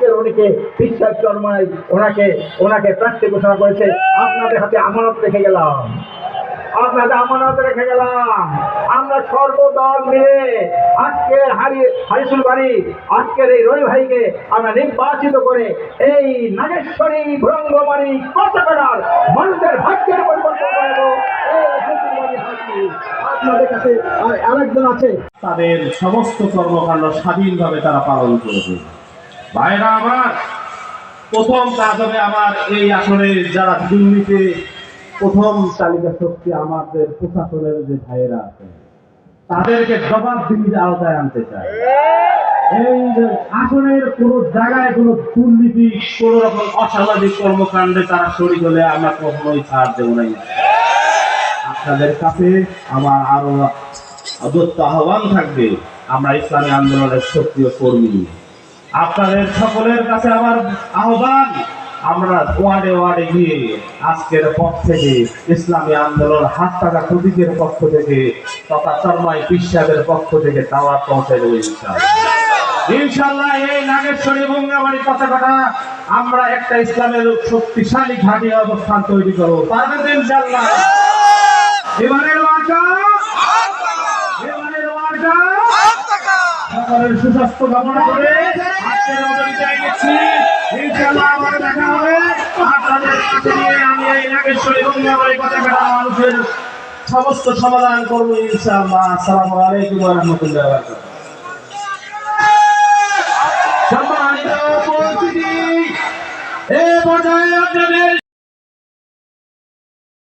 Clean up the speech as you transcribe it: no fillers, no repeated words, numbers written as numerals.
আজকের উনিকে বিশ্বাস চরমায় ওনাকে প্রার্থী ঘোষণা করেছে। আপনাদের হাতে আমানত রেখে গেলাম, আপনাদের আমানত রেখে গেলাম। আমরা সর্বদল মিলে আজকের হারিসুল বাড়ি আজকের এই রবি ভাইকে আমরা নির্বাচিত করে এই নাগেশ্বরী ভ্রঙ্গমারি কতকার মানুষের ভাগ্যের পরিবর্তন করবো। আপনাদের কাছে আরেকজন আছে, তাদের সমস্ত কর্মকাণ্ড স্বাধীনভাবে তারা পালন করবে। ভাইরা আমার, প্রথম কাজ হবে আমার এই আসলে যারা দুর্নীতি প্রথম তালিকা শক্তি আমাদের প্রশাসনের যে ভাইয়েরা আছে তাদেরকে জবাবদিহির আওতায় আনতে চাই। এই যে আসনের কোন জায়গায় কোন দুর্নীতি কোন রকম অসামাজিক কর্মকাণ্ডে তারা শরীর হলে আমরা কখনোই ছাড় দেব নাই। আপনাদের কাছে আমার আরো অদত্ত আহ্বান থাকবে, আমরা ইসলামী আন্দোলনের সক্রিয় কর্মী। আপনাদের সকলের কাছে আমার আহ্বান, আমরা ওয়ার্ডে ওয়ার্ডে গিয়ে আজকের পক্ষ থেকে ইসলামী আন্দোলন হাত টাকা প্রতীকের পক্ষ থেকে তথা চরমাই বিশ্বাসের পক্ষ থেকে দাওয়াত পৌঁছে দেবো ইনশাআল্লাহ। এই নাগেশ্বরী ভঙ্গাবাড়ি কথাটা আমরা একটা ইসলামের শক্তিশালী ঘাঁটি অবস্থান তৈরি করবো, পারবেন ইনশাআল্লাহ। এবারের ওয়ার্ডা সকলের সুস্বাস্থ্য কামনা করে আজকের মতো বিদায় নিচ্ছি। ইনশাআল্লাহ আবার দেখা হবে আপনাদের সাথে নিয়ে। আমি এই নাগেশ্বরী ভঙ্গাবাড়ি কথাটা মানুষের সমস্ত সমাধান করবো ইনশাআল্লাহ। আসসালামু আলাইকুম ওয়া রাহমাতুল্লাহি ওয়া বারাকাতুহু। সম্মানিত উপস্থিতি, এ পর্যায়ে আপনাদের